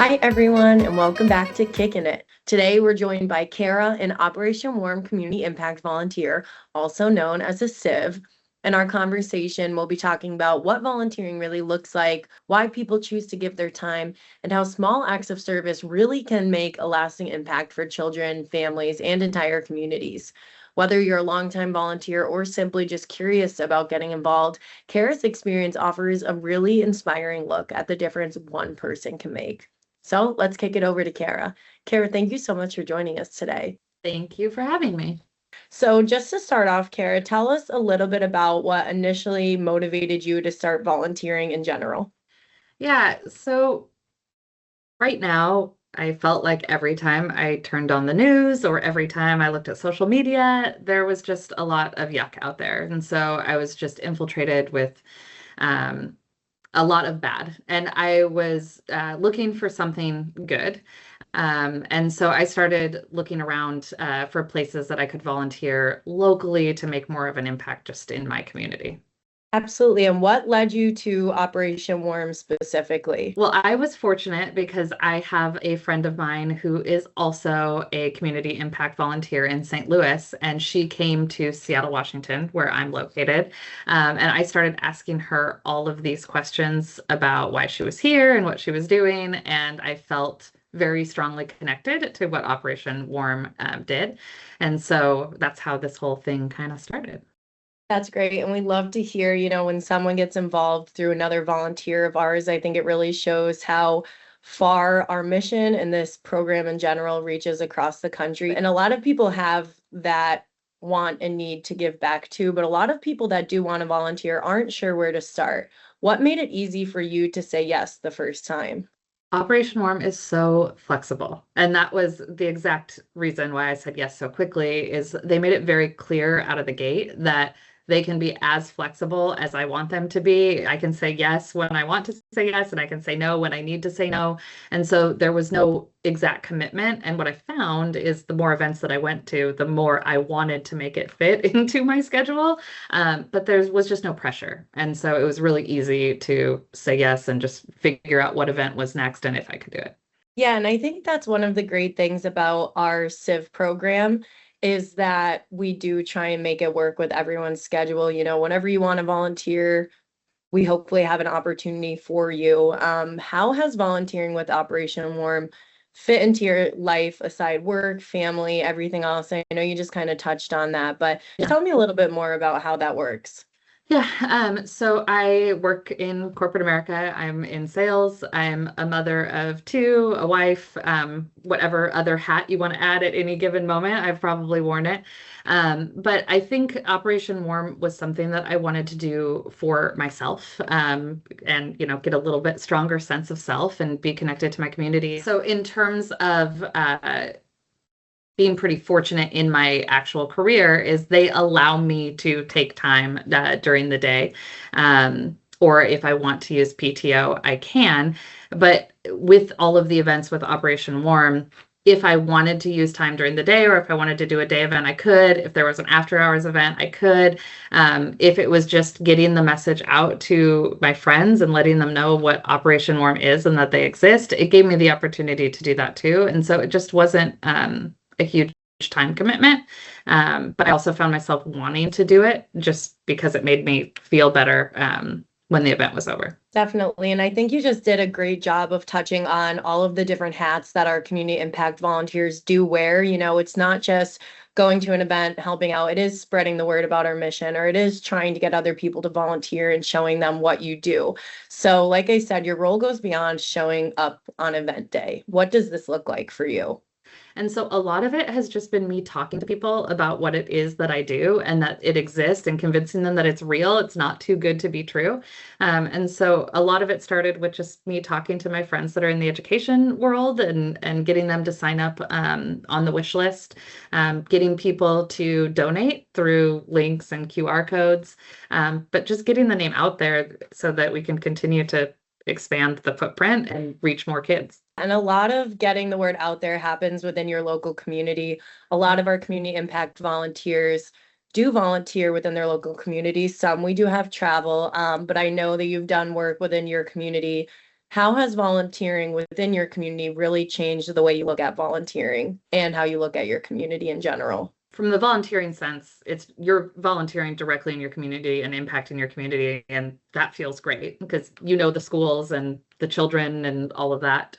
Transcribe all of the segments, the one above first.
Hi, everyone, and welcome back to Kickin' It. Today, we're joined by Kara, an Operation Warm Community Impact Volunteer, also known as a CIV. In our conversation, we'll be talking about what volunteering really looks like, why people choose to give their time, and how small acts of service really can make a lasting impact for children, families, and entire communities. Whether you're a longtime volunteer or simply just curious about getting involved, Kara's experience offers a really inspiring look at the difference one person can make. So let's kick it over to Kara. Kara, thank you so much for joining us today. Thank you for having me. So just to start off, Kara, tell us a little bit about what initially motivated you to start volunteering in general. Yeah, so right now, I felt like every time I turned on the news or every time I looked at social media, there was just a lot of yuck out there. And so I was just infiltrated with um, a lot of bad. And I was looking for something good. And so I started looking around for places that I could volunteer locally to make more of an impact just in my community. Absolutely. And what led you to Operation Warm specifically? Well, I was fortunate because I have a friend of mine who is also a community impact volunteer in St. Louis, and she came to Seattle, Washington, where I'm located. And I started asking her all of these questions about why she was here and what she was doing, and I felt very strongly connected to what Operation Warm did. And so that's how this whole thing kind of started. That's great. And we love to hear, when someone gets involved through another volunteer of ours. I think it really shows how far our mission and this program in general reaches across the country. And a lot of people have that want and need to give back to, but a lot of people that do want to volunteer aren't sure where to start. What made it easy for you to say yes the first time? Operation Warm is so flexible. And that was the exact reason why I said yes so quickly is they made it very clear out of the gate that they can be as flexible as I want them to be. I can say yes when I want to say yes, and I can say no when I need to say no. And so there was no exact commitment. And what I found is the more events that I went to, the more I wanted to make it fit into my schedule. But there was just no pressure. And so it was really easy to say yes and just figure out what event was next and if I could do it. Yeah, and I think that's one of the great things about our CIV program is that we do try and make it work with everyone's schedule. Whenever you want to volunteer, we hopefully have an opportunity for you. How has volunteering with Operation Warm fit into your life aside work, family, everything else? I know you just kind of touched on that, but Yeah. tell me a little bit more about how that works. Yeah, so I work in corporate America. I'm in sales. I'm a mother of two, a wife, whatever other hat you want to add at any given moment. I've probably worn it. But I think Operation Warm was something that I wanted to do for myself, and get a little bit stronger sense of self and be connected to my community. So in terms of being pretty fortunate in my actual career is they allow me to take time during the day. Or if I want to use PTO, I can. But with all of the events with Operation Warm, if I wanted to use time during the day or if I wanted to do a day event, I could. If there was an after hours event, I could. If it was just getting the message out to my friends and letting them know what Operation Warm is and that they exist, it gave me the opportunity to do that too. And so it just wasn't a huge time commitment. But I also found myself wanting to do it just because it made me feel better when the event was over. Definitely. And I think you just did a great job of touching on all of the different hats that our community impact volunteers do wear. It's not just going to an event, helping out, it is spreading the word about our mission, or it is trying to get other people to volunteer and showing them what you do. So, like I said, your role goes beyond showing up on event day. What does this look like for you? And so a lot of it has just been me talking to people about what it is that I do and that it exists and convincing them that it's real. It's not too good to be true. And so a lot of it started with just me talking to my friends that are in the education world and getting them to sign up on the wish list, getting people to donate through links and QR codes, but just getting the name out there so that we can continue to expand the footprint and reach more kids. And a lot of getting the word out there happens within your local community. A lot of our community impact volunteers do volunteer within their local community. Some we do have travel, but I know that you've done work within your community How has volunteering within your community really changed the way you look at volunteering and how you look at your community in general? From the volunteering sense, it's you're volunteering directly in your community and impacting your community, and that feels great because you know the schools and the children and all of that.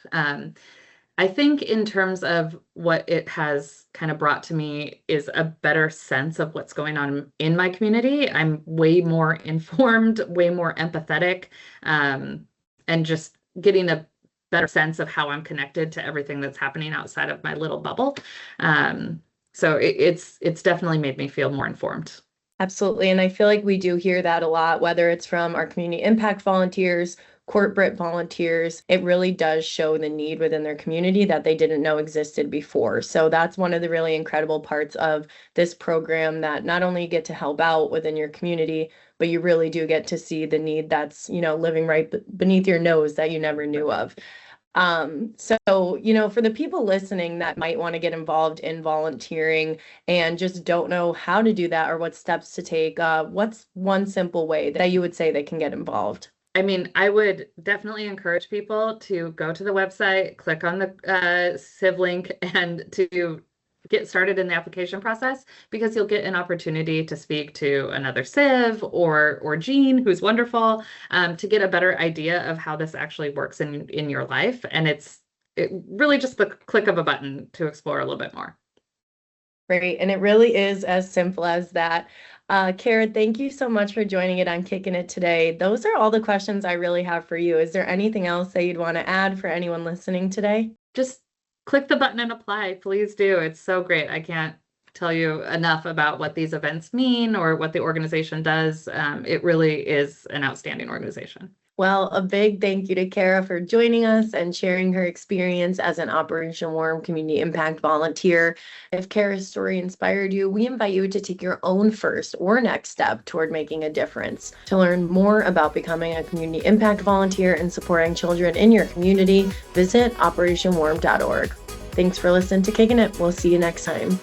I think in terms of what it has kind of brought to me is a better sense of what's going on in my community. I'm way more informed, way more empathetic, and just getting a better sense of how I'm connected to everything that's happening outside of my little bubble. So it's definitely made me feel more informed. Absolutely. And I feel like we do hear that a lot, whether it's from our community impact volunteers, corporate volunteers. It really does show the need within their community that they didn't know existed before. So that's one of the really incredible parts of this program, that not only you get to help out within your community, but you really do get to see the need that's, living right beneath your nose that you never knew of. So, for the people listening that might want to get involved in volunteering and just don't know how to do that or what steps to take, what's one simple way that you would say they can get involved? I mean, I would definitely encourage people to go to the website, click on the Civ link, and to get started in the application process, because you'll get an opportunity to speak to another Civ or Jean, who's wonderful, to get a better idea of how this actually works in your life. And it really just the click of a button to explore a little bit more. Great. And it really is as simple as that. Kara, thank you so much for joining it on Kickin' It today. Those are all the questions I really have for you. Is there anything else that you'd want to add for anyone listening today? Just click the button and apply. Please do. It's so great. I can't tell you enough about what these events mean or what the organization does. It really is an outstanding organization. Well, a big thank you to Kara for joining us and sharing her experience as an Operation Warm Community Impact volunteer. If Kara's story inspired you, we invite you to take your own first or next step toward making a difference. To learn more about becoming a community impact volunteer and supporting children in your community, visit operationwarm.org. Thanks for listening to Kickin' It. We'll see you next time.